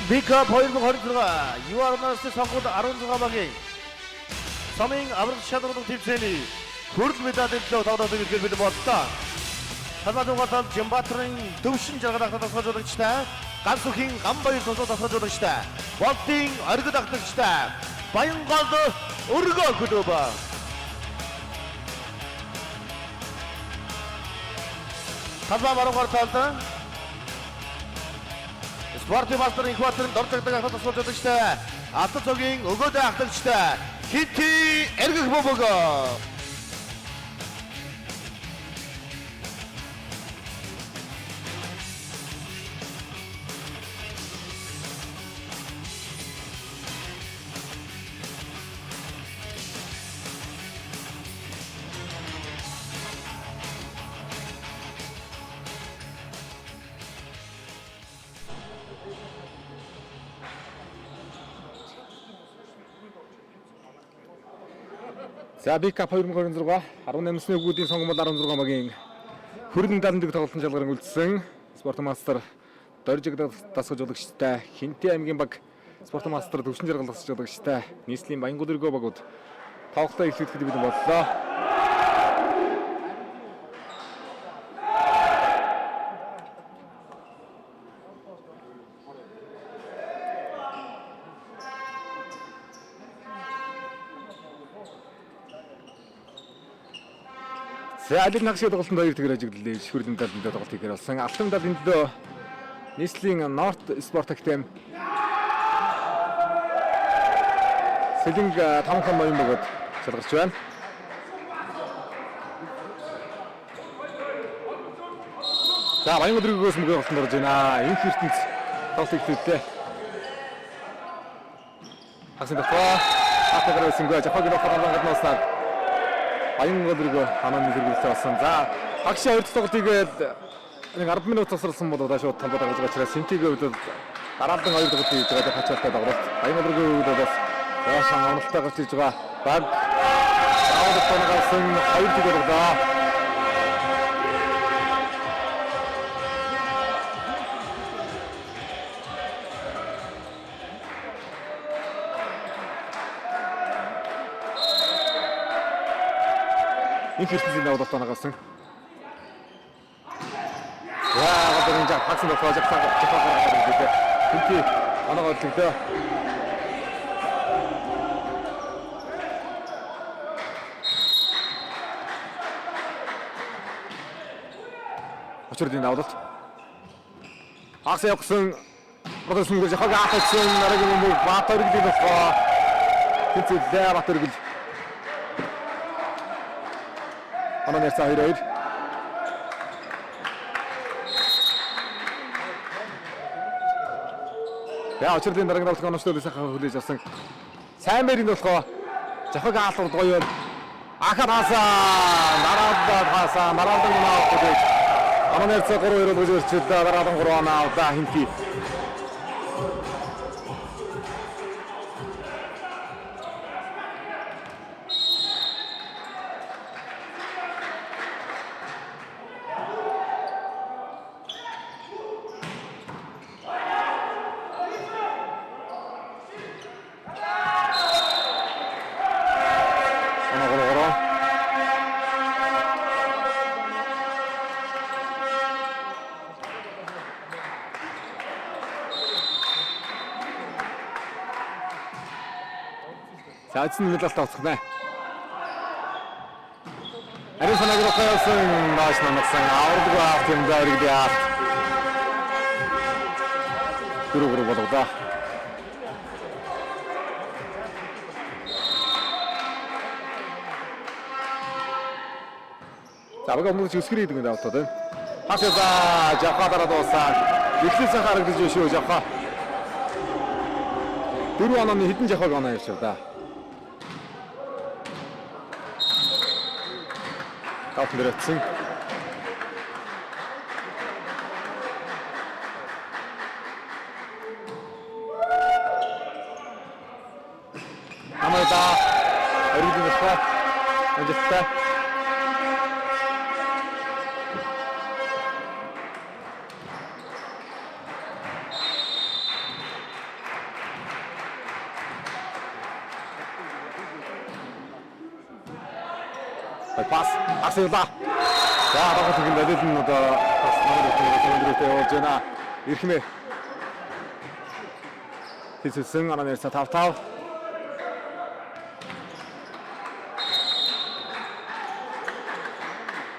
Big-Cup 2026 URNS сонгуульд 16 багийн Самын аврал шалралт тэмцээний хүрэл медалийн төлөө тоглох хэрэглэл бэлэн боллоо. Талбайдугаар Жимбатрын төвшин жаргалах тасгалжуулагчтай, Ганцүхийн Гамбаяр тусгал тасгалжуулагчтай, Болтын оргид ахлагчтай, Баянгол өргөө клуб. Талбай баруугаар талдан Спортын мастерын экваторын доржигдаг ахлах тасгалжуулагчтай, Алтан цогийн өгөөдөө ахлагчтай, Хити эргэх бобого. За Big-Cup 2026 18 насны өвгүүдийн сонгомол 16 багийн хүрэлэн даландаг тоглолтын шалгаран үлдсэн Спорт мастер доржигдаг тасгалжуулагчтай, Хинти аймгийн баг Спорт мастер төвшин жаргал тасгалжуулагчтай, нийслэлийн Баянгол өргөө багууд тоглолтоо эхлүүлэхэд бэлэн боллоо. За аль нэг шиг тоглолтод хоёр тэгэр ажиглалээ. Хүрэлэн даланд тоглолт хийхээр болсон. Алтан даланд нийслэлийн North Sport Academy Сэлэнг 5 ноён бөгөөд шалгарч байна. За Баянгол өргөөс мөгөө голтонд орж байна. Инх ертөнц тоглолт хийлээ. Хасан дэвтаа хатгаар сингээ жахаг нөхөр гаднаас Баянгол өргөө ханааны зэрэглэлтэй болсон. За багшаа 2 тоглолт хийгээд нэг 10 минут тасралсан бол удаа шууд тамбад гаргаж байгаа. Синтигийн хувьд дараадан 2 тоглолт хийж байгаа хачаалтай тоглолт. Баянгол өргөө хувьд бас яасан амралтай гарч иж байгаа. Баг аваад тоногсон 2 тоглолтоо. Инх ертөнцийн даваад тоногсон. Яа, одоо энэ жаа хагас нь тооцоож байгаа гэдэг. Хинти оноогоо өглөө. Очродын даваад. Хагас явсан. Одоо сүнгэж хаг аатсан нарагийн мөв Батөргөл болохоо. Хинти Батөргөл. Ананер Сахиройд. Яа очрлын дараагийн тоглох онцлог сайхан хүлээж авсан. Сайн мэрийн болохоо жахаг хаалт гоё. Аханасаа нараалдаг наа гэж. Ананерц 3-2 гэж өрчөд дараадан 3 оноо авда хинти. Цаацны медаль тооцохнаа. Ариун санааг рухайсан маш намсан авардаг авт юм дээрээ. Гүрүгүр болоо. За бага мөн зүсгэр хийдэг юм давтаад байна. Хасаа жахаараа дуусаад ихлээсээ харагдаж байна шүү жахаа. 4 онооны хэдэн жахаг оноо явшаа да. Татлэрсэн. Амада оригинал ажигтай. Пас асуулаа. За багт тийм надад нь одоо бас намайг явуулж байна. Ирхмээ. Тэссэн ананерс тавтав.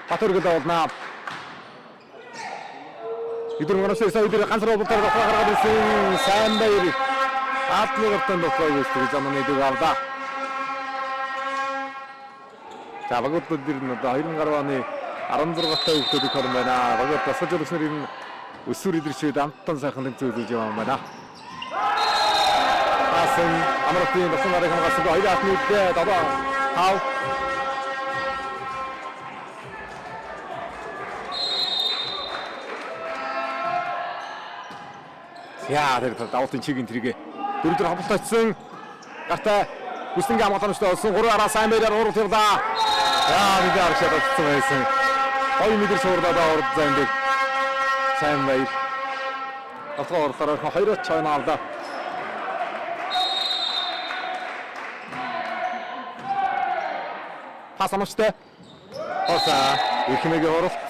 Батөргөл олнаа. Идэрмэнээс идэр ганцруу болтоор гаргаад ирсэн сайн баяр. Атлогтон дохой гэж заманы дэг авда. За багуудад дэр нь одоо 2010 оны 16 та хүүхдүүдийг хорн байна. Багууд босгож өгч нэрийн өсвөр идэрчүүд амттан сайхан тэмцүүлж яваа байна. Асан амралтын басан нарыг хамгаалсан хоёр атмуудтай одоо хав яа тэр давтын чигийн тэрийг дөрөвдөр хамталтайсан гартаа Хүснэнгийн амгаалчтай олсон 3-аараа сайн байраар урд явлаа. Яа бид арчаад очсон байсан. 2 метр шуурдаад урд зайдаг. Сайн байр. Атгаа урдаар 2 чойно авлаа. Пасамжтай. Оса ихмэгийн уралт.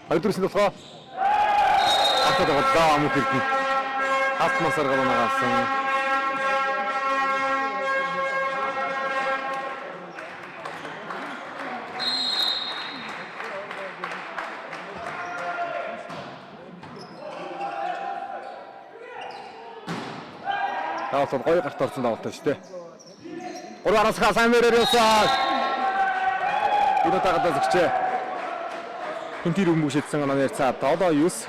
Айдурсын болохоор атад аваад амт ирдэн. Хатмасар галунагаасан. Таасан гоё гарт орсон давтаа шүү дээ. 3-аас сайн мөрөөр явсан. Энэ тагадаа зэгчээ. Хинтэр өмгөшөдсөн анаар цаа одоо 9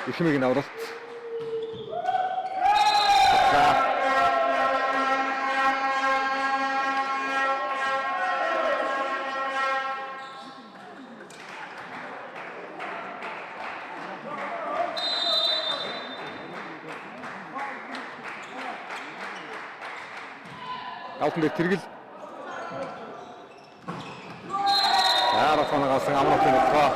ихмэгийн авралт Алтан дээр тэргэл. Яарафанагасан амралтын нутгаа.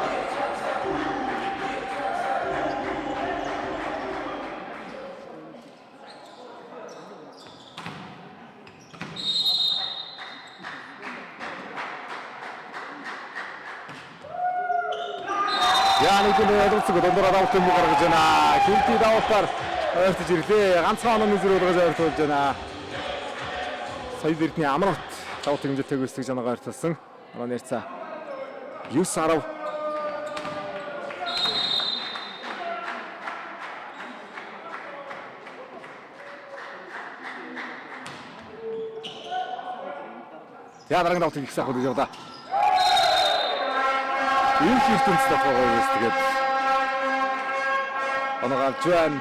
Яаник нь ядууцг дондороо давтан муу гаргаж байна. Хинти давтаар ойртож ирлээ. Ганцхан онооны зүрхөөр ойртуулж байна. Сая дэртний амралт давт хэмжээтэй гүйцэтгэж байгааг ойртолсон. Манай нэрцаа 9-10. За дараагийн давтыг их сайхан хийж яваа. Энэ хилтэнс татгаа гоёс тэгээд оногаар жуан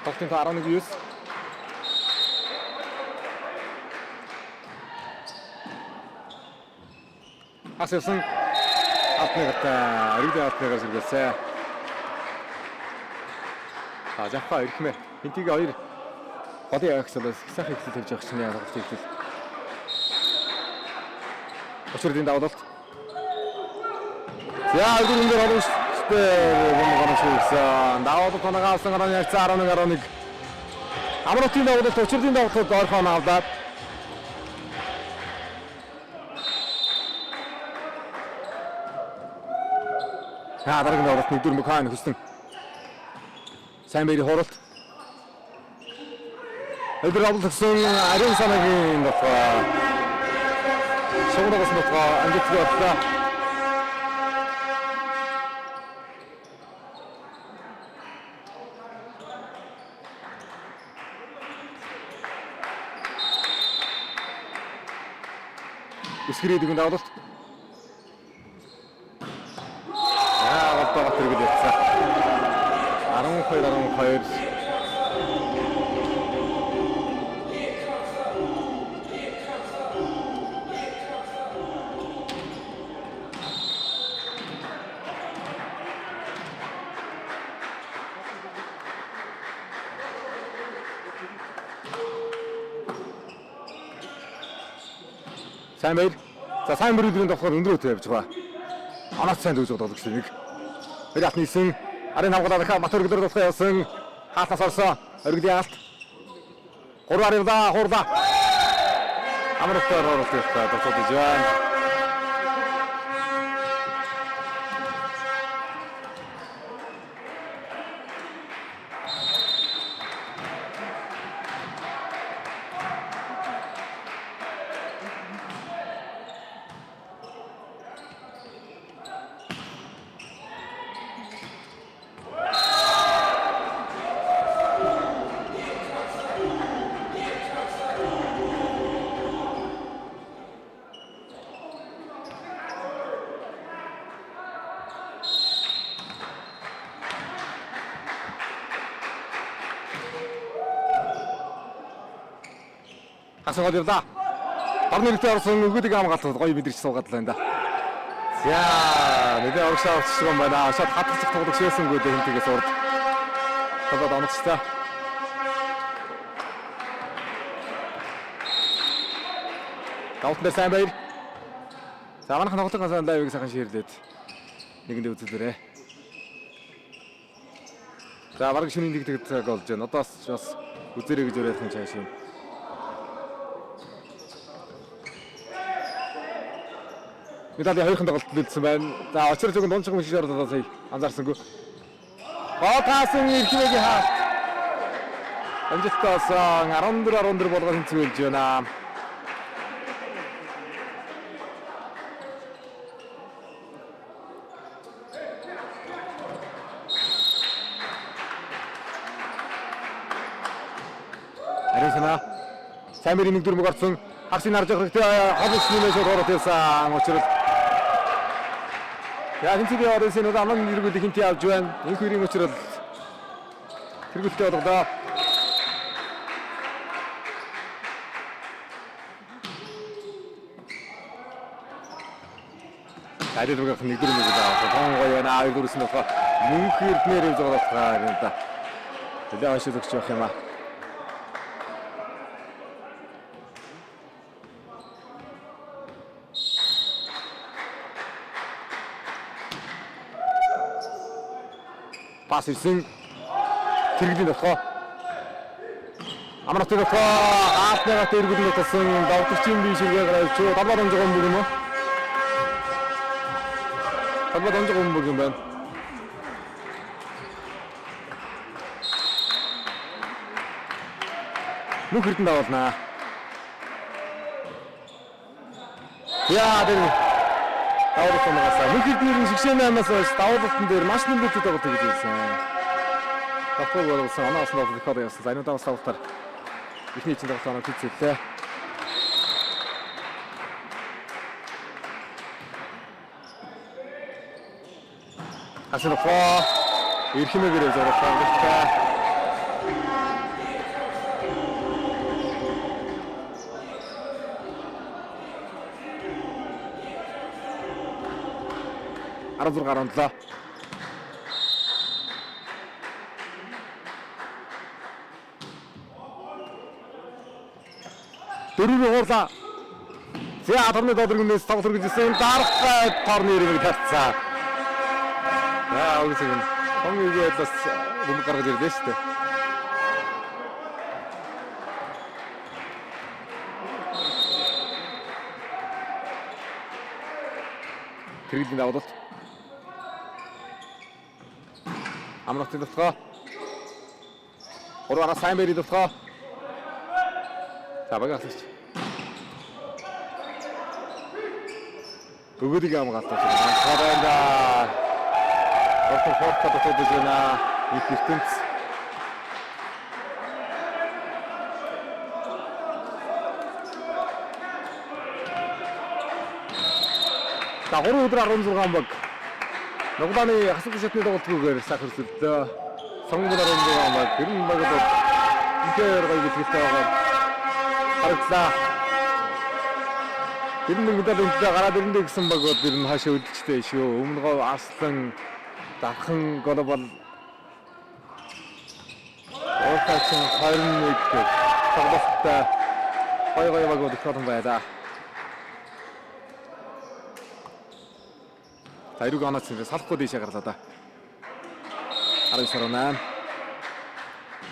тогтын 11-9. Асуусан алтныгата эрдээ алтныгаар сэргээсэ. Жахаа ирэхмэ. Хинтиг 2 бодын агсалаас их сайхан ихтэл хийж явах чинь яа тоглолт ихтэл. Очрын давуулт. За өдөр оруулжтэй гомгоно шүүгсэн. Давуулт тоногаасан гараа яг 11-11. Амралтын давуулт очрын давуулт орхон авдаад. Дараагийн давуулт нэгдүр мөхөн хөстөн. Сайн бэрийн хуралт. Өдөр давуулт гэсэн ариун санаагийн дотоо. Шогногоос дотоо амжилттай боллоо. Эсгэрээдгийн давуулт. Голдоо тэргэл яцсан. 12-12. Сайн байр. За сайн мөрөдрийн болохоор өндөр өтөө явж байгаа. Анаас сайн дүүж байгаа гэсэн нэг. Хэрэг нисэн арын хамгаалаа дахиад мат өргөдөр болохоо явсан. Хаалтаас орсон. Өргөдийн хаалт. 3-аар хурда. Амралтаар оролт явах тохиолдож байна. Хасаа гол явлаа. Орны нэртэй орсон өгөөдөг хамгаалт гоё мэдэрч суугаад л байна да. За мэдээ оршаа авчихсан юм байна. Шат хатчих тоглох шээсэнгүү дэ хинтгээс урд. Тодод онцтой. Давтан дээр сайн байр. За манайх тоглохоос лайвыг сайхан шеэрлээд нэгэндээ үзүүлээрэй. За бараг шөнийн нэг цаг болж байна. Одоо бас үзээрэй гэж уриалах юм цааш юм. Медали хоёрхан тоглолтод үлдсэн байна. За очрол зөвхөн дундчиг мөшөөр одоо сая анзаарсангүй. Таасан ирхнэгийн хаалт. Амжилттай болсон 14-14 болгоод хэмцүүлж байна. Арисана сайн мөрийн нэг дүрмөг орсон. Хагсын харж байгаа хэрэгтэй холсны мэшээр ороод ирсэн очрол. Яг энэ тийм орсон нь аман нэргүүд хинти авч байна. Энэ хүрийн очрол тэргүүлтэй болголоо. Арилгах нэг дүрмөг авах. Гонгой яна аяг дүрсэн болохоор мөнх эрднэр явж байгаа болохоор энэ да. Тэгээ ашиг өгч явах юм аа. Пас ирсэн. Тэргэлийн болохоо. Амралтын болохоо. Аатныгаа тэргэлийн болсон. Давтагчийн бие ширгээ гараад чуу талбай онж байгаа юм уу? Талбай онж байгаа юм байна. Нүх хэрдэн давуулнаа. Яа тэр давуулсан байгаасаа мөнхөдний шигшээний амнаас давуултан дээр маш нэмэгдээд байгаа гэж хэлсэн. Тапог болсон анаас нь их одоо яасан. Энэ даваас тавтар ихний чинь давтаа нэг хийцэлээ. Асрфа ирхэмээр зориулсан гэхдээ Аразур гарандлаа. Дөрөв хуурлаа. За атомны додоргоноос тоглох гэж ирсэн дарах торны ирмэг тавцсан. Аа үгүй ээ. Хонгийн бас юм гаргаж ирлээ шүү дээ. Тэргийн давуулт. Амрахтын давтгаа. Ороо сайн бэрий давтгаа. За багаас. Бүгдийг амгаалтай. Хараа. Орто татдаг гэнэ. Их хитэнц. За 3 өдөр 16 баг. Нуглааны хасах шатны тоглолтгүйгээр сахарсэлдөө. Сонгон 16 баг. Тэр нь багт ихээр гоё хэлтэй байгаа. Харагдлаа. Тэр нэг удаа өнтөө гараад ирэндээ гэсэн багууд тэр нь хаашаа үдчтэй шүү. Өмнөгөө арслан давхан глобал Ортачин 21 тоглолттой гоё багууд их олон байлаа. Тайруг анаас салахгүй дэшээ гарлаа да. 19-8.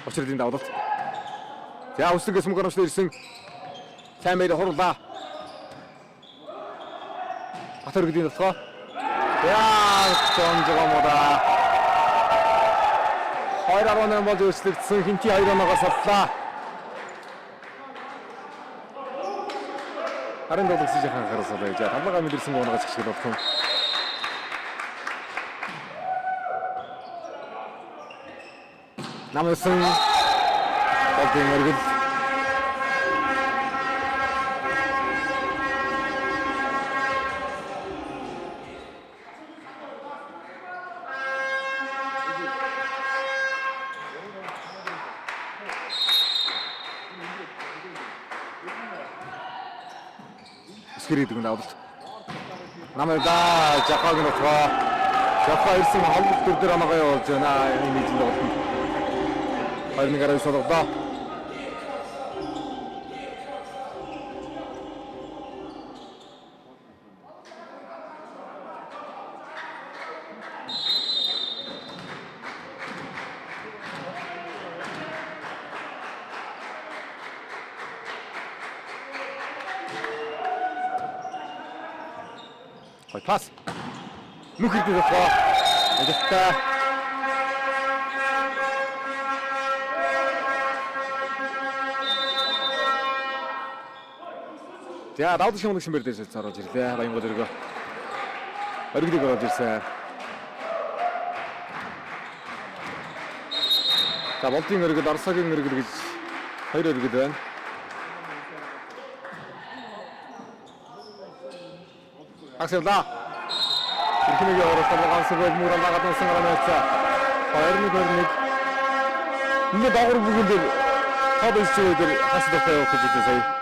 Очролын давуулт. За үсгээс мөнгөөрөш ирсэн. Сайн мээр хурлаа. Атар гэдгийг болохоо. Яа, цонжгомода. 2-18 болж өөрчлөгдсөн хинти 2-1-аас саллаа. Харин додогсож яхан харасаа байж. Талбайгаа мэдэрсэн гооногоос гიშгэл болсон. Намайсан Болдын өргөл скрид гэнэ авалт. Намайдаа жахаг нөхөө. Жахаа ирсэн холбогд төр дээр ангаа явуулж байна. Энэ нийтэн тоглолт. Хайрны гараа содогдоо. Хой пас. Нүхэрдээ болохоо. Эдэттэй. За давд шимэг шимбэр дээрс орж ирлээ. Баянгол өргөө. Өргөдөг орж ирсэн. За болдын өргөд Арсагийн өргөд гэж хоёр өргөд байна. Акселда. Ирхэнийгээ оролцоод ганцхан муурлаа гаднасан гараанаас 2-1. Энэ дагвар бүгэн дээр хад исчээ дээр хасдагтай явах гэж байна сая.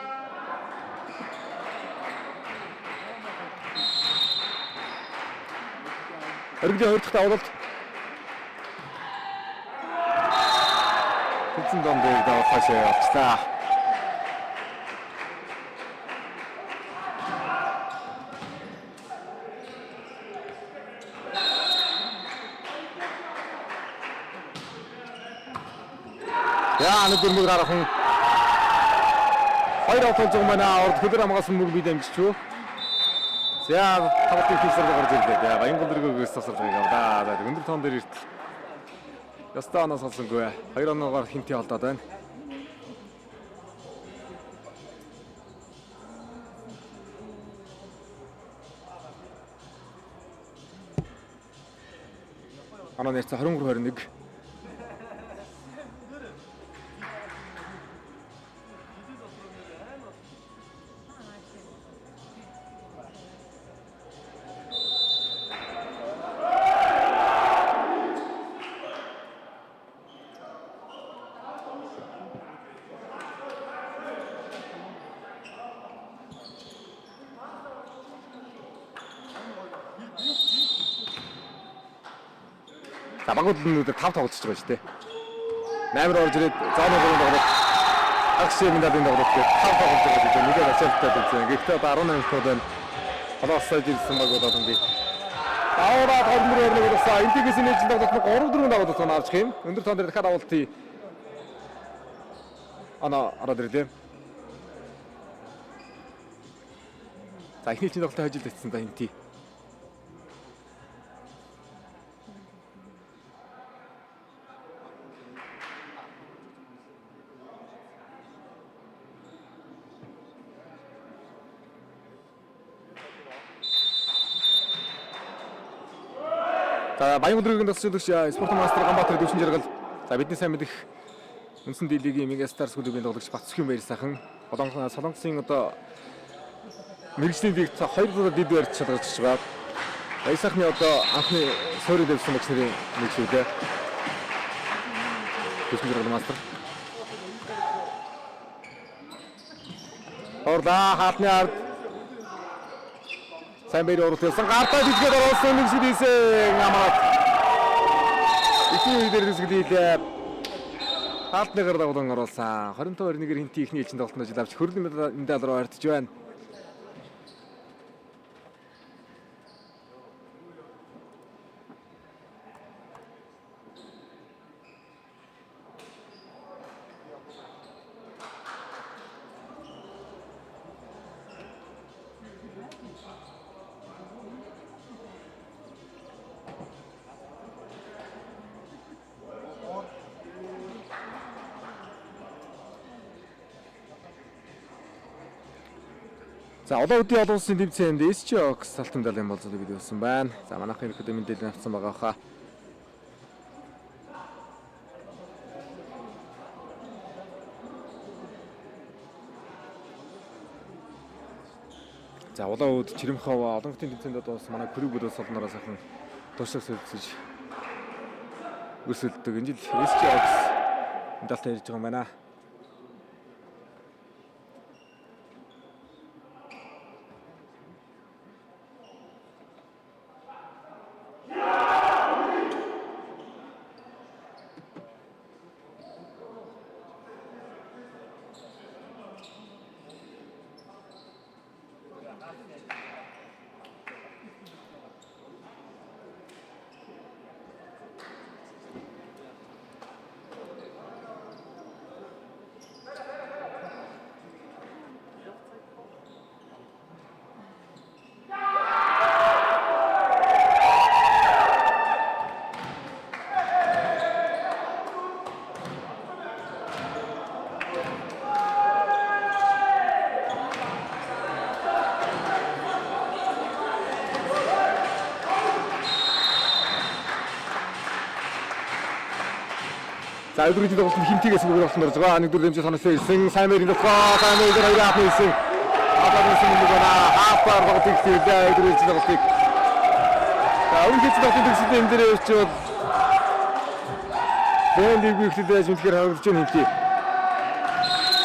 Өргөдийн хоёр дахь давуулт. Хэцэн дон дээр давхашаа явчлаа. Яа нэг дөрмөг гарахан. Хоёр автобус юмнаа орд хөдөр амгасан мөг би дамжчихв. За тавтын хийсээр гарч ирлээ. За Баянгол өргөөгөөс тасалгыг авлаа. За өндөр тоон дээр иртэл. Ястаа анаас олсонгүй. 2-1-оор хинти алдаад байна. Анаа нэрцээ 23-21. За багууд нүдээр 5 тоглож байгаа шүү дээ. 8 орж ирээд зооны гурван тоглох. Акшийн мэдээд тоглох гэж 5 тоглож байгаа гэдэг нэгээр ачаалттай байсан. Гэхдээ одоо 18 минут байна. Холоосоо ирсэн багууд олон би. Даавраа томроо өрнөгөөсөө интегрэсэн нээж тоглох 3-4 даваад тань авчих юм. Өндөр тоон дээр дахиад авалтыг ороод ирлээ. За эхний чинь тоглолтоо хожил татсан да инти. За баян өдрийн тасчлуулагч спорт мастер Ганбаатар дэвшин жаргал. За бидний сайн мэдих үндсэн дийлигийн Мегастарс клубын тоглогч Бацхан баяр сайхан. Солонгосын одоо мэргэжлийн лигт 2 удаа дид барьж чадаж байгаа. Баяр сайхны одоо анхны суурь дэвсэн багш нарын нэг шүү дээ. Дэвшин жаргал мастер. Орда хатны ард сайн баяр оруулсан. Гартаа дижгээд оруулсан нэг шиг ийсэн намаад. Ихний үедэр дижгээд хаалтныгаар давлан оруулсан. 22-1-ээр хинти ихний элчин тоглолтод жил авч хөрөлн медаль руу ардж байна. За олон үдийн олон улсын тэмцээнд SGOX алтан медалийн болцоодыг өгсөн байна. За манайхын ихэд мэдээлэл авсан байгаа хаа. За улаан үд Чирэмхав олон хотын тэмцээнд одоо бас манай клубудаас олноороо сайхан туршилт сэлцэж өсөлдөг. Энэ жил SGOX медальтай ирж байгаа юм байна. За өдрийн тоглолтод хинтигээс бүгд болсон дөрж байгаа. Нэг дөрөв хэмжээ соносоо ирсэн. Сайн мэрийн тохоо, сайн мэрийн хоёр ахны ирсэн. Апаадсан нэг байна. Хафар тоглолтыг хийлээ. Өдрийн тоглолтыг. За өнөөдөр тоглолтын төгсөлд энэ дээр очиод Бэндийг ихлэдэж мэдгээр харагдаж байна хинти.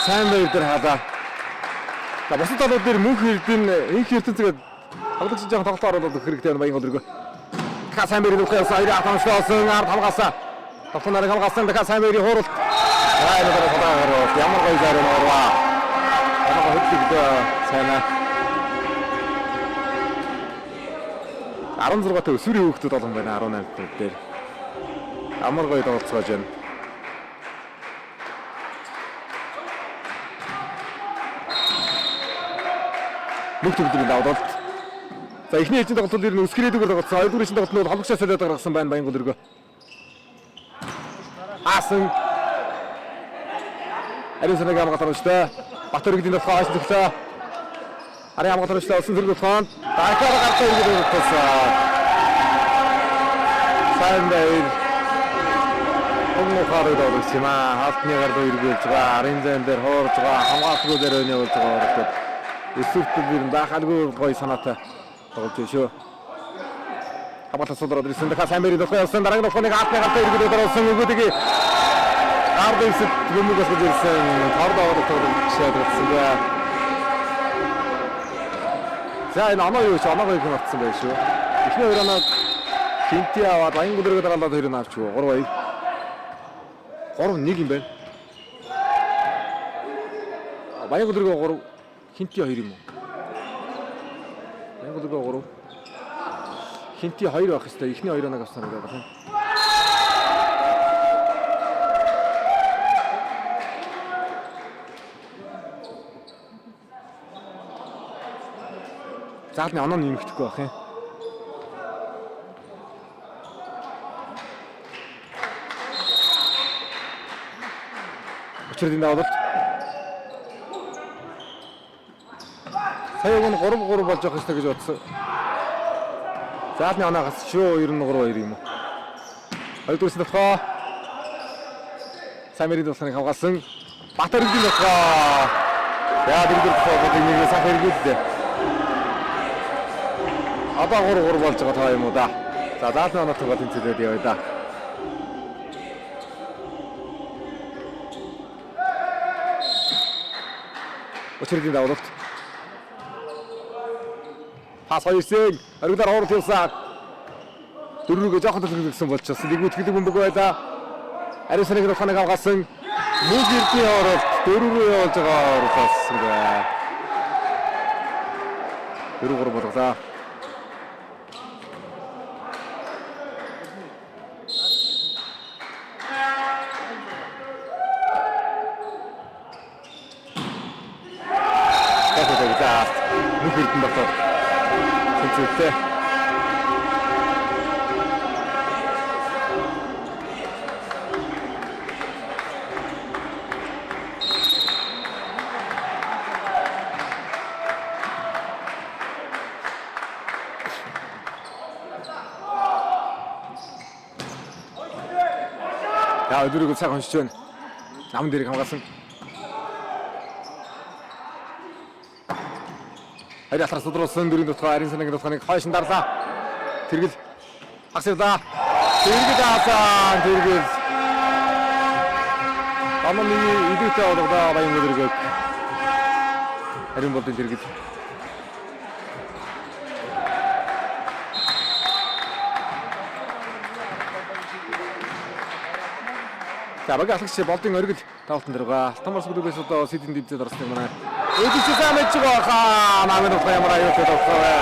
Сайн мэрийн дээр хаалаа. За бусад талууд дээр мөнх эрдэн инх ертөнцөд тоглогч жоохон тоглолтоо оруулах хэрэгтэй байна баян голөргөө. Дахиад сайн мэрийн тохоо хоёр ахны шоосон ард хамгаалсан. Тохоноор хамгаалсан дахиад сайн мэрийн хууралт. Энэ дээр хадаа ямар гоё зарим орлоо. Ямар хөдөлгөө сайнаа. 16 төв сүрийн хүүхдүүд олон байна 18 төв дээр. Амар гоё тоглолцоож байна. Мөнх төвлөрийн давуулт. За эхний ээлжийн тоглолтууд ер нь өсгөрөөдөөр тоглолцсон. Хоёрдугаар ээлжийн тоглолтууд холбогчоо солиод гаргасан байна баян голөргөө. Асан Ариун санааг хамгаалж Батөр иргэдийн тохоо хойш төглөө. Ари хамгаалж олсон зэрэг тохоо дахиад гартаа иргэд өгсөн. сайн байр. Хомохарыг олчихмаа. Халтны гард үргэлж байгаа. Арын зэн дээр хоорж байгаа. Хамгаалалтгүй дээр өнөө болж байгаа ороход. Өсөлтөд ер нь бахалгүй гоё санаатай тоглож байна шүү. Хамгаалалт суулраад ирсэн дахиад сайн байр дохой явсан. Дараагийн дохойг халтны гард үргэлж орсон өгөөдөг. Гард ирсэн гүмгээс ирсэн. Хорд аваад тоглож шийдсэн бай. За энэ оноогоо их авцсан байх шүү. Эхний хоёр оноо Хинти аваад аян гүлрэг дараалаад хоёр нь авчихв. 3-2. 3-1 юм байна. Баян гүлрэг 3 Хинти 2 юм уу? Баян гүлрэг 3 Хинти 2 байх хэвээр эхний хоёр оноо авсан гэдэг байна. Заадны оноо нэмэгдэхгүй байх юм. Өчигдөр даваад сая өгөн 3-3 болж явах хэрэгтэй гэж бодсон. Заадны оноо гас шүү 93-2 юм уу. Хоёрдугаар тохоо. Самирын тусгыг хамгаалсан. Батэргийн тохоо. Яа дэргээр тохоо нэг сах хэрэгэлдэ. Одоо 3-3 болж байгаа таа юм уу да. За заадны оноо тохоо тэнцээд явъя да. Өчигдөр даваад пас хоёрсыг оргидаар хоорт явсан. Дөрвөөгөө жоохон төлөвлөсөн болчихсон. Нэгүүд хэлэг бөмбөг байлаа. Ариун саныг руханыг авгаасан. Мөг эрдний хоорт дөрвөө явуулж байгаа оролцсон бай. 4-3 болголаа. Мөг эрдэн дотор тэнцвэртэй. За өдрөөгөө цаг уншиж байна. Нам дээрийг хамгаалсан. Хайр атраас өдрөөсөн дөрөв дотор Ариун сангийн дотхоныг хойш дарлаа. Тэргэл агсавлаа. Тэргэл аасан. Тэргэл. Амны идэвхтэй болгоо баян өдрөг. Ариун болдын тэргэл. За багаалагч болдын өргөл тавтан дээр байгаа. Алтан сүлгээс одоо сэдийн дэвзээд орсон юм байна. Эдгэж сάμэж байгаа. Намын тухай ямар аюултай тавхаа.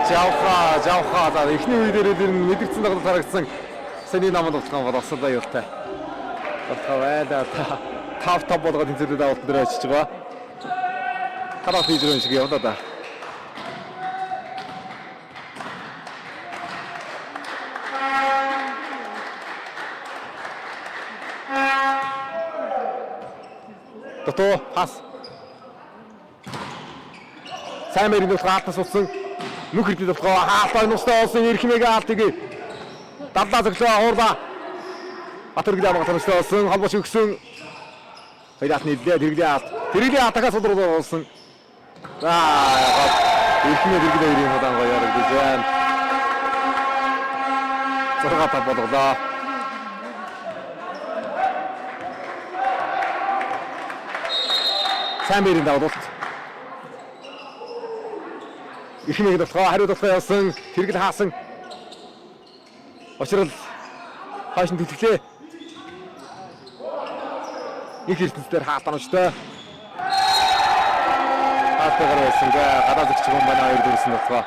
Жавха. За эхний үе дээр л мэдгдсэн тоглолт харагдсан. Сэний намын тоглолт болсон аюултай. Тавхаа байда тав болгоод тэнцээд тавтан дээр очиж байгаа. Хараа физрэн шиг явлаа да. Тото пас. Сайн мэрийн хаалтаас утсан нүх хэрдээ болохоо хаалтай нустай олсон эрхмээг хаалтыг дарлаа зөвлөө хуурлаа. Батэргийн амгаа томстой олсон холбооч өгсөн. Хоёрт нийлээ тэрэгний хаалт. Тэрэгний атакаас удруулсан олсон. За эрхмээг тэрэгний хоёрын удаан гоё ярагдаж байна. Зургаатаа болголоо. Сайн мэрийн давуулт. Эхнийд болохоо хариуд болохоо явсан. Тэргэл хаасан. Очрол хаашин тэтгэлээ. Их ертөнцээр хаалтан очтой. Хаалтайгаар байсан гэ гадаа зэгч юм байна хоёр дөрсөн болохоо.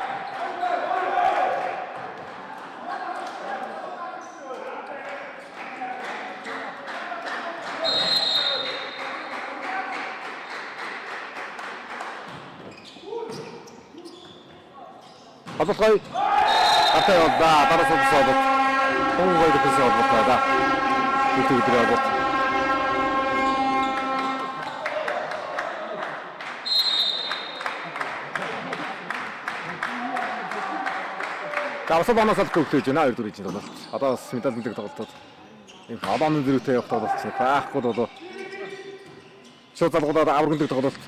Албатай. Атай боллоо. Дараа суулгаад. Хонгой дэхээс боллоо да. Үгүй дээ. За усал банасаад хөглөж байна 2 4-ийн тоглолт. Одоо бас медаль нэлээд тоглолтод ийм халааны зэрэгтэй явах тоглолт чинь байхгүй болоо. Шууд залгуудад аврагдаг тоглолт.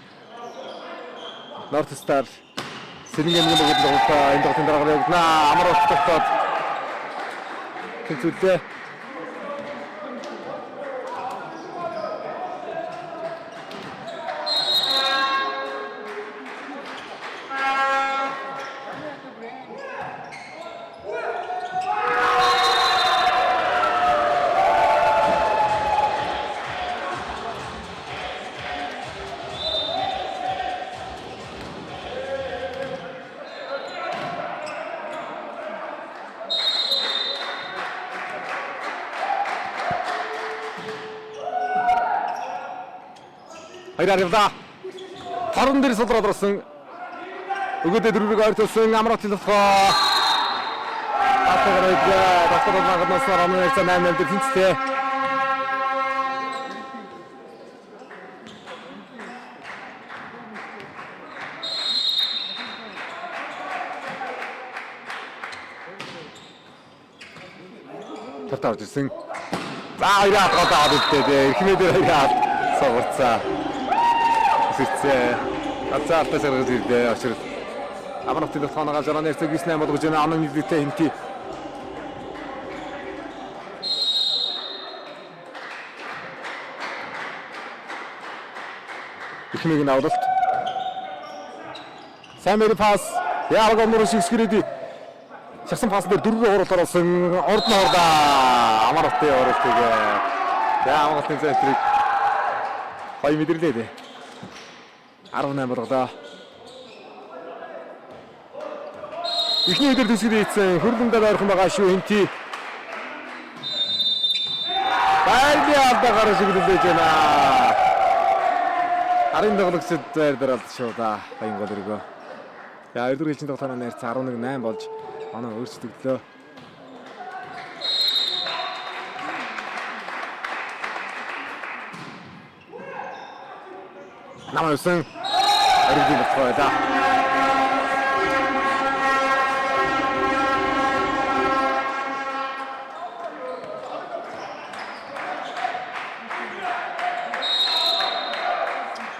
North Star Сэрэнгийн нэг тоглолт энэ тоглолтын дараа явагдана. Амар ус тогтоод тэнцвэрлээ. Хайраарилда. Хорон дээр сулраад орсон. Өгөөдөө дөрвийг ойртуулсан Амратын тохоо. Атгарыг доктор Магнус Ромнээс 8-8 дээр тэнцтэй. Тавтарч ирсэн. За хоёроо хатгаад үлдээ. Эрхмээдэр хоёроо саварцаа. Сэрцээ. Ацаалтаа сэргэж ирлээ. Очир. Амралтын тохооноогоо жорооны хэсэг 9-8 болгож байна. Анын нийлэлтэй хэмти. Эхнийг нь авалт. Сайн мэри пас. Яараг өмөр шиг скрэди. Шахсан пас дээр 4 хуурал оруулсан. Орд нь ордоо. Амралтын оролтыг. Амралтын центрийг хай мэдэрлээ дээ. 18 болголоо. Эхний өдөр төсгөл хийсэн хөргөндөө ойрхон байгаа шүү хинти. Байди алдаа гараж ирлээ жана. Арын тоглогчд байр алд шүү да. Баян гол өргөө. За өдөр хэлсэн тоглооны найрц 11-8 болж оноо өөрчлөгдлөө. Намайсан оригин болохоо.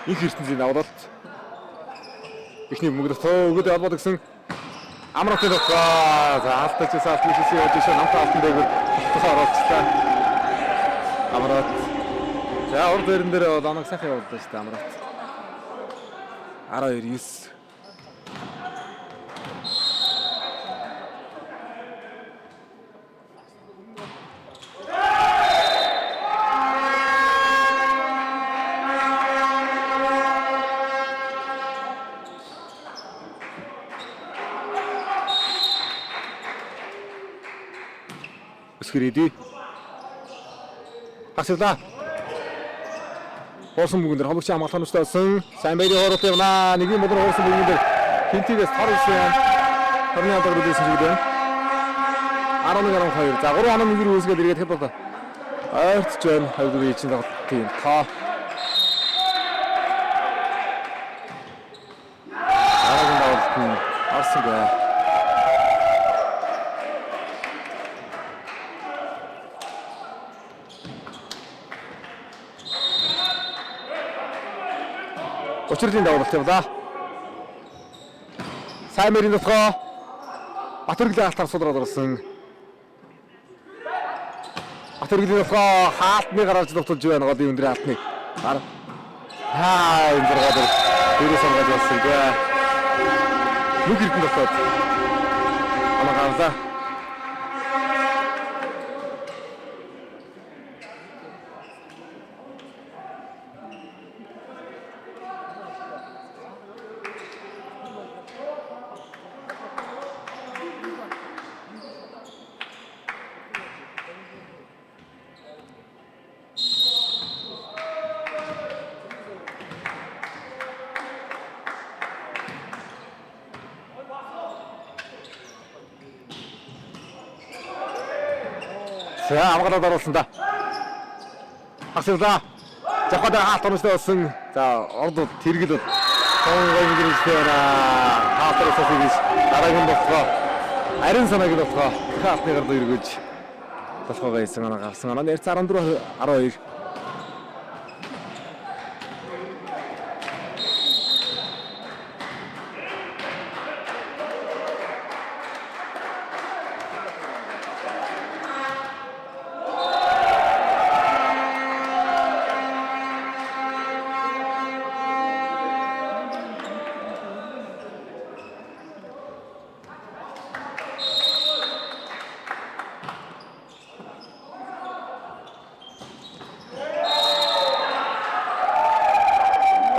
Их ертөнцийн авралт. Эхний мөнгөд өгөөд албад гэсэн Амралтын тохоо. За алтаж саалтын шишээ явж шээ намтаа алтан дээгүүр оролцлоо. Амралт. За ор дээрэн дээр оног сайхан явууллаа шүү дээ Амралт. 12-9. Өсгөрөдөө. Асуулаа. Хоосон бүгэн дээр хомогч амгалан устсан. Сайн байрны хоорот явна. Нэгийн болон хоосон бүгэн дээр хинтигээс тарсан. Тэрний алдар үлээсэн шиг дээ. 11-12. За 3 хоног мөнгөр үүсгээд ирээд хэд болоо. Ойртож байна. Хавьдгүй чинь тийм. Та. Араагийн давалт арсан бай. Өчрөлийн давалт явлаа. Сайн мэрийн дотгоо Батөргөлийн алтаар сулраад орсон. Батөргөлийн дотгоо хаалтны гарааж довтолж байна. Годын өндрийн хаалтны. Энэ зэрэг дөрөв саргаж болсон гээ. Нүг ирдэн дотоод. Амгаалаа. За амгалаад оруулсан да. Хасуулаа. Жахад хаалт онцтой болсон. За ордод тэргэл тоон гойгэрс байна. Хаалтаас хийж дараагийн болохоо Ариун санааг болохоо хаалтны гард эргүүлж болохоогоо хийсэн оноо гарсан. Оноо нэрц 14-12.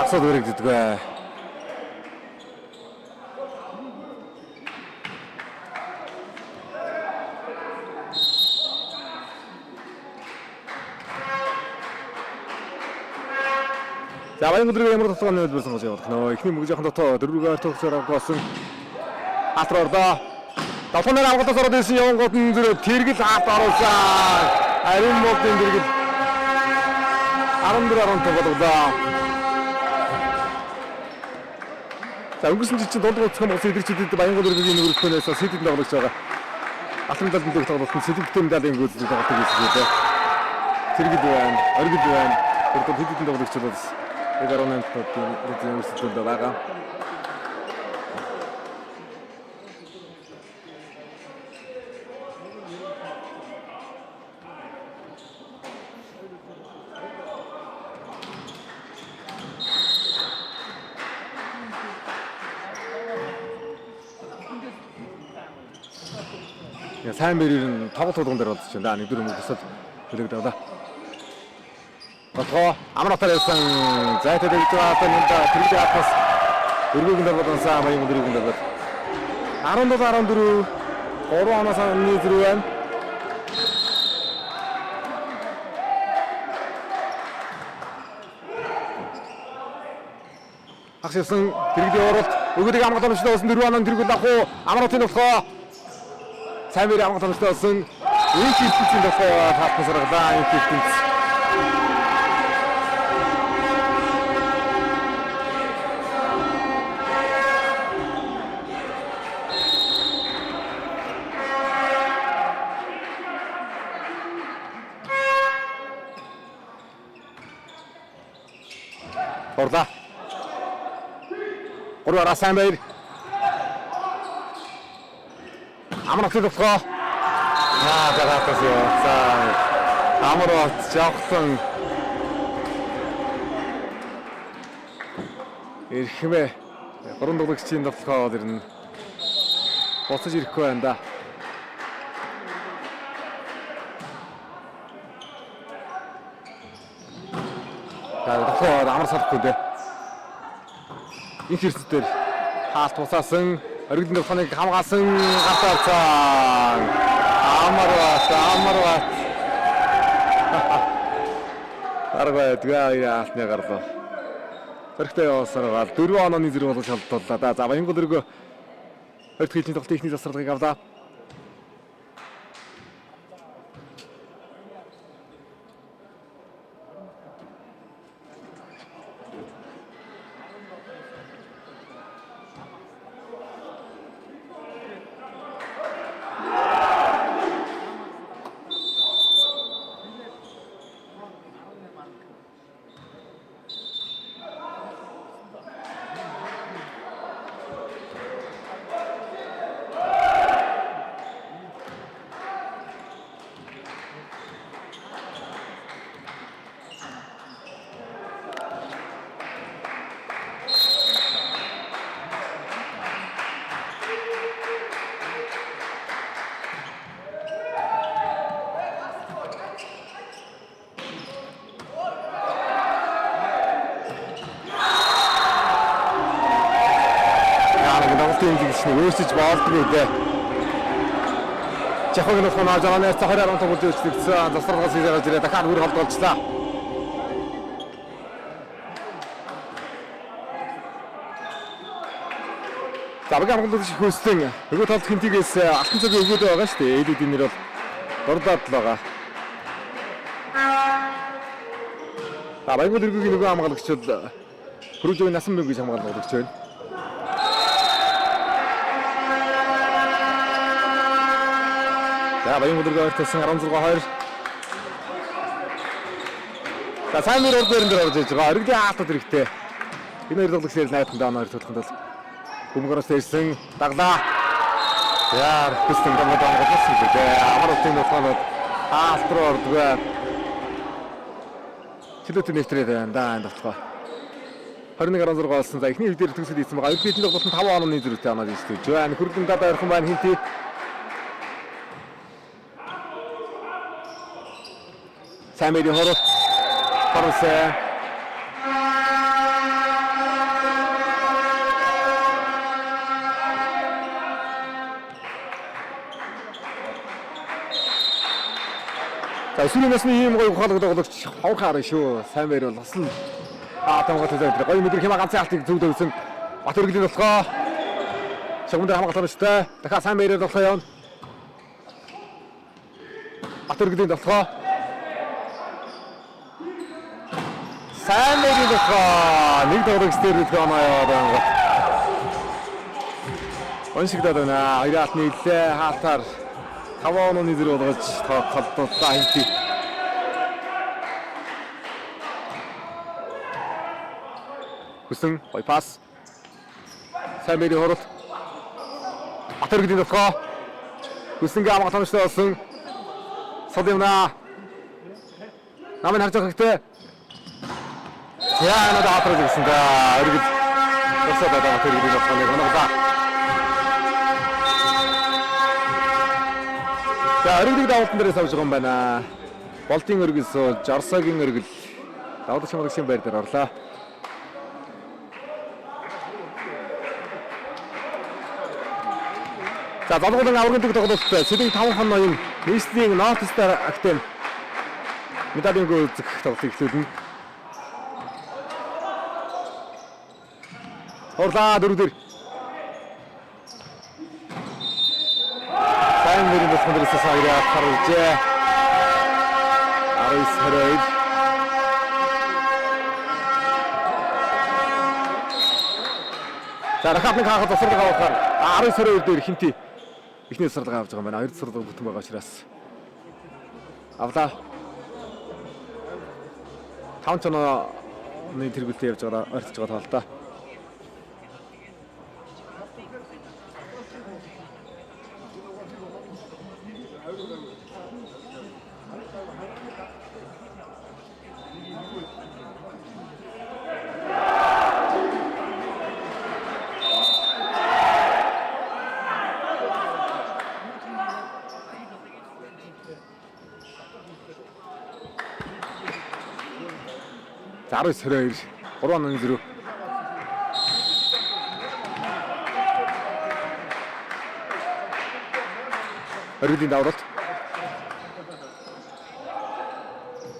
Асууд өргөддөг. За баян өдрийн ямар тусганы хэлбэрсэн гэж явах нөө ихний мөгжийн дотоо дөрвөөр төгсөөр авсан Атрордоо давханаар авгадаас ороод ирсэн явангууд нь зэрэг тэргэл хаалт оруулсан. Ариун модын тэргэл 14-15 болоо. За өнгөрсөн жил чинь дундгой цэцгэн болсон идэрчүүдэд баян өдрийн нөгөөдхөнөөс сэтэд тоглож байгаа. Алхам талд нь тоглолтын сэтэдтэй медалийн гүйцэтгэж байгаа гэсэн. Тэргэл байна, оргил байна. Өөрөөр хэдэн тоглогч болоос 18 тооны үеийн байгаа. Сайн мэрээр нь тоглолт болгон дээр болчихсон да. Нэг дөрөв мөсөд хэлэгдэв да. Батгаа амралтаар явсан зайтай дэгж байгаа юм да. Тэргийн атас өргөөгөн дээр бодонсаа баян өдрийн дээр бод. 17-14 3 оноос өмнө зэрэг байна. Агшилсан тэргийн оролт өгөөдийг амгалт онцлог болсон 4 оноо тэргүүл ах уу амралтын болохоо сайн мэрийн амгалт онцлог болсон энэ хэлбэрийн болохоо таапсаргалаа энэ хэлбэр. Орда. Орда сайн байр. Амралтын болохоо заратас ёо. За амралт жавхан эрхмэ 3 дуглагчийн тоглохоо ирнэ. Боцож ирэхгүй байна да. Тэгэхээр амар салахгүй дээ. Их хэрцээр хаалт тусаасан, оргилын тохоныг хамгаалсан гартаарцаа. Амар. Аргад яахны гарлаа. Хэрэгтэй яваасаар 4 онооны зэрэг болгож халдлаа да. За баян гол өргөө өрт хийлийн тоглолт техник засварлагыг авлаа. Өөрсөж болдгүй дээ. Жахаг нь хоноо жаанаас цахаар онцгой үзүүлсэн. Засваргаас хийж ирээ дахиад бүр холдуулчлаа. Забаг амгалж хөөстөн. Нөгөө талд хинтигээс алтан цагийн өгөөд байгаа шүү дээ. LED нэр бол дурдаад л байгаа. Баянгууд өргөгийн нөгөө амгалагчид Хүрүүжийн насан мөнгө гэж хамгаалж байна. За баян өдрөөр ойртолсон 16-2. За сайн мөр ордоор дээр орж иж байгаа. Оргилын хаалтад хэрэгтэй. Энэ хоёр тоглох сэрэл найдахын даанаар төлөхөнд бол бөмбөгөөс ирсэн даглаа. Яар хүссэн гомод онгоцсон шүү дээ. Амар утын нөхөд хаалт руу ордгоо. Чөлөөт нэвтрээд байна да энэ тоглоо. 21-16 болсон. За эхний хэвдээр төгсөд ийсэн байгаа. Эдгээр тоглолт нь 5 онооны зэрэгтэй оноод ийж байна. Хөргөн дадаа ярих юм байна хинти. Самэри хорот. Хоросэ. За сүүлийн насны ийм гоё ухаалаг тоглогч хавхаар шүү. Самэри бол бас л тамга төсөөлдөг. Гоё мэдрэх юм ганцхан алтыг зүгд өгсөн. Бат өргөлийн болохоо. Шагманд хамгаалах хэрэгтэй. Дахиад Самэри болохоо явна. Бат өргөлийн болохоо. Самэри болохоо. Нэг тоглогч дээр үлдэх оноо яваад байна. Оншигдаад байна. Хоёрт нийлээ хаалтаар 5 онооны зэрэг болгож холбоотой хинти. Хүсэн гоё пас. Самэри хорот. Атэргэдийн болохоо. Хүсэнгээ амгалт хамштай болсон. Содимна. Намын харж байгаа хэрэгтэй. Яа надад атэргэд гэсэн да. Өргөд. Өсөд одоо атэргэдийн болохоо нэг оноо. За өргөдөг давалтан дээрээс авч байгаа юм байна. Болтын өргөл суулж, Орсогийн өргөл. Давлах шимрагшийн байр дээр орлоо. За залгуулын аврагын төг тоглолт Сэдэн 5 хон ноён Нийслэлийн North Star Academy медалийн гүйцэх тоглолт эхлүүлнэ. Орлаа дөрөвдөр. Сайн мөрийн босгондроос саяра харуулжээ. 19-20. За дахиад нэг хаахад засварлага авахаар 19-22 дээр хинти эхний засварлага авч байгаа юм байна. Хоёр засварлага бүтэн байгаа учраас авлаа. 5 цонооны тэргүүлтэй явж байгаа ойртож байгаа тоолтой. За 19-22 3 онооны зэрэг. Өргөлийн давралт.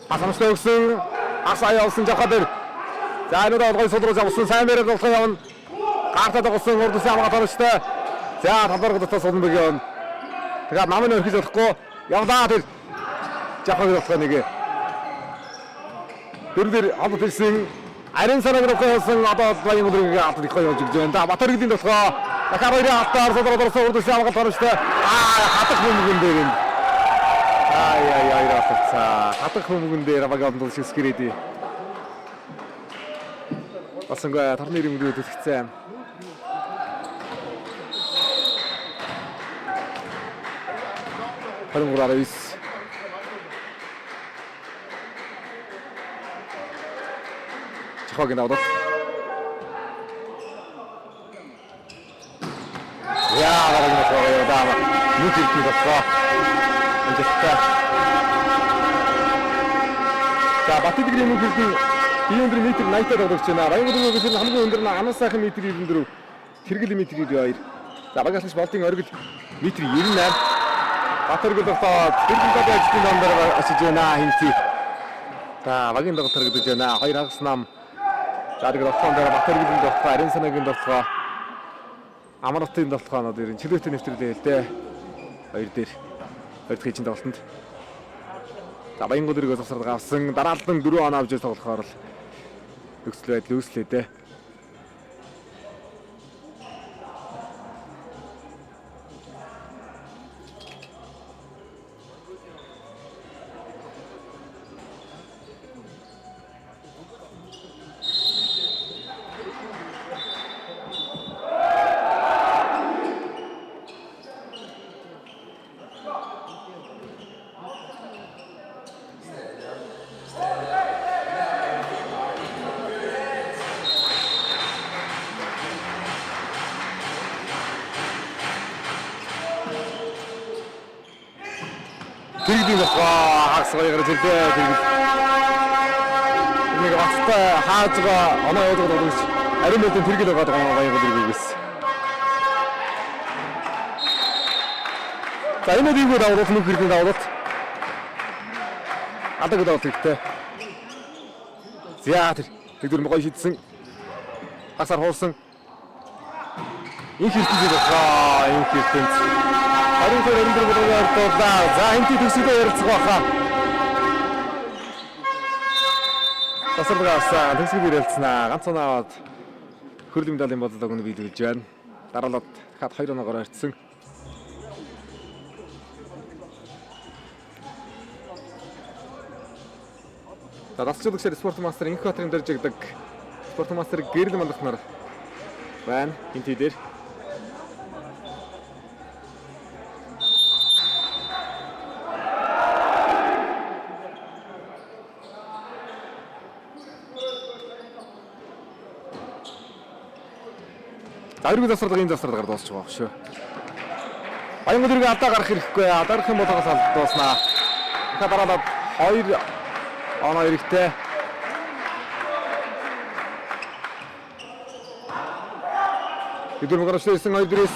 Асамстай өгсөн. Асаа явсан жахадэр. За энэ удаа сулруу авсан Самэри болохоо явна. Гартад огсон урдсан хамгаалалт оруулжтэй. За талбар дотор сулна бэг явна. Тэгээд намын өрхөж болохгүй. Явлаа тэр. Жахад болохоо нэг. Дөрөвдөр хамт ирсэн Арен санаг руусан одоо баян өдрөгийн алт их явж өгч байна. Батөргөлийн болохоо дахиад хоёрын алтаар сулруу орсон урдсан хамгаалалт оруулжтэй. Хатах хүмүүн дээр энэ. Яа расаа. Хатах хүмүүн дээр багаан дул шискрэди. Басангаа тарны ирэмгүүд төсгцэн. Харангуурайс. Чахагийн аваад. Яа, гарагнаа байгаа даа. Нүд ирэх болоо. Энтэйгээ. За Батдэгрийн нүдийн 200 метр 80-аар орж байна. Баян өдрөөгөөс нь хамгийн өндөр нь Анас сайхан метр 94, Тэргэл метр 92. За багаслагч болтын оргил метр 98. Батөргөл болоод Тэргэл дээд ажлын дондор очиж байна хинти. За багийн тоглолт харагдаж байна. Хоёр хагас нам. За тэгээд оттон дээр Батөргөлийн тоглолт, Арен санагийн тоглолт, Амралтын тоглолтоонод ирэн чөлөөтэй нэвтрүүлээ л дээ. Хоёр дээр хоёрдгийн чинь тоглолтод. За баян өдрөөгөөс авсарга авсан дараалдан 4 оноо авч тоглохоор л нөхцөл байдал үүслээ дээ. Тэрэгдийн болохоо хагасгая гарч ирлээ. Тэрэгд. Нэг бацтай хаажгаа оноо явуулдаг гэж ариун болон тэрэгэл байгаа баян тэрэгээс. За энэ дээгүүр давуулт нүх хэрэг давуулт. Адаг давуулт ихтэй. За тэр гоё шидсэн. Хасаар хуурсан. Инх хэрэг байгаа. Инх хэрэг. Харин тэр өндөр боловоор дуулаа. За энэ төсөлөө ярилцах байхаа. Тасаргаасаа төсөлөө ярилцсанаа. Ганц оноод хөрлийн медалийн бодлого өгнө биелүүлж байна. Дараалал дахиад 2 оноогоор арчсан. За дасчлагчид спорт мастер инх хатрын дэржигдэг. Спорт мастер гэрэл мандах нар байна. Хинти дээр. Ариун засварлагын засварлагаар дуусч байгаа шүү. Баян өдрийг алдаа гарах хэрэггүй. Дарах юм болгоос алдууснаа. Дахиад дараалал 2 оноо эрэхтэй. Өдөр мөгөрөж ирсэн 2 дээрээс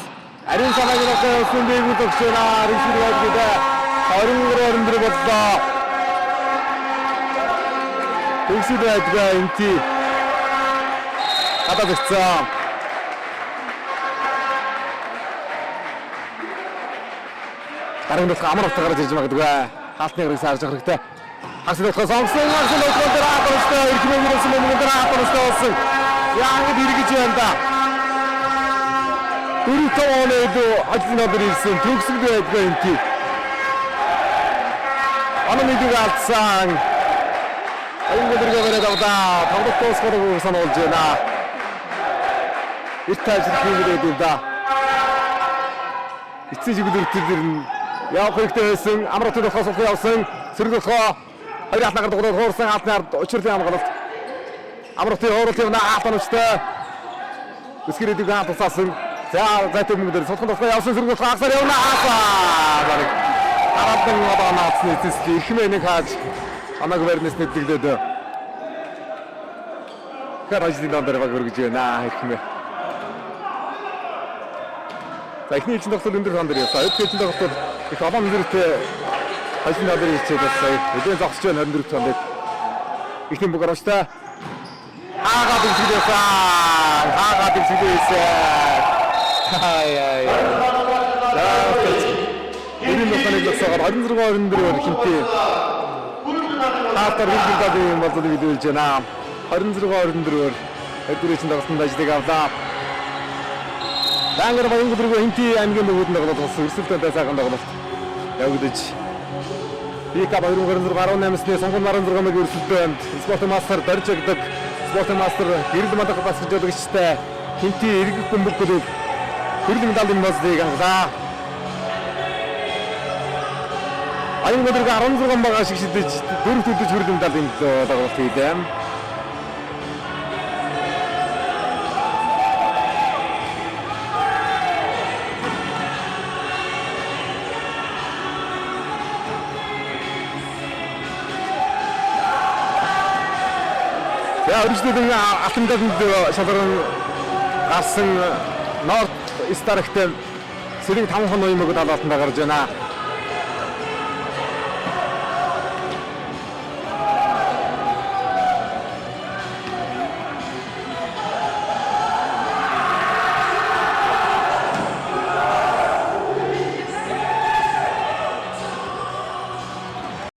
ариун санаагийн өсөн дээгүүр тогтсонаа. Ришид байдгаа 23 боллоо. Ришид байдгаа энти. Хадаа бицсэн. Харин бас амар утгаараа жиж магадгүй. Хаалтны гэрээс харж байгаа хэрэгтэй. Хасад болохоос онгоцны дээр аатарстай ирхмээс мөнгө дээр аатарстай болсон. Яагаад хэрэгж байна да? Дөрөвтөөд ажлын дээр ирсэн төгсгөл байдгаа юм чи. Анамидыг алдсан. Аюун дэргээ гараад авдаа. Тоглох тоосгороо сануулж байна. Итэж хийгээд да. Эцэг жигдэртэр явах хэрэгтэй байсан. Амралтын болохоос явсан. Сэргэлхоо хоёр атнагаар дугуулаад хуурсан атнаар учирлын амгалалт. Амралтын хоорол явна атанчтай. Өсгөрөдөг атасаасан. За зайтай мөнгө дээр содхон тосгоо явсан сэргэлхоо агсаар явна атаа. Бараг. Тарадан одоо наацны эцэст ихмээ нэг хааж амаг вернэс нэтлэгдээд. Каражлын дээр баг өргөж байна ихмээ. За ихний элчин тогтол өндөр хан дээр явсан. Элчин тогтол их олон зэрэгтэй хажин дээр ирчээд сая өдөө зогсож байна 24 цан дээр. Ихний бүгд ороштой. Хаагаад ирсэн. Хаагаад ирсэн. Хай. Энэ нөхөнийг лсагаар 26-24 хинтээ. Таатар хэлбэлдээ болдог видеолж байна. 26-24 өдөрийн тогтолцоонд ажлыг авлаа. Дангар баян өдрөг хинти аймгийн нөгөөдөнд тоглох өрсөлдөөнтэй сайхан тоглолт явагдаж. БК 2026-18-ны сонгон 16-ны өрсөлдөөнд спорт мастер дөржигдэг спорт мастер гэрэл мандах бас жолгогчтой хинти эргэх бөмбөгөөр хөрлийн медалийн бослыг англаа. Аян өдрөг 16 байгаа шиг шидэж 4 төлөж хөрлийн медалийн тоглолт хийлээ. Я өргөжлөд алтанданд шалгарын гарсан Норд Стархтэн сэрэг 5 хон уймаг далаалтанд гарч байна.